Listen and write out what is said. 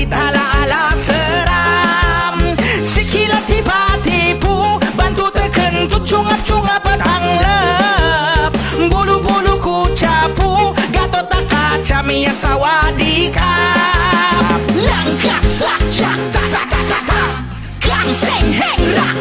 pahit ala-ala seram. Sikila tiba-tipu bantu terkentut cunga-cunga bertanglep. Bulu-bulu ku capu gatot tak kaca mia sawadikap. Langkah sajak tak tak tak tak tak. Kang seng heng rak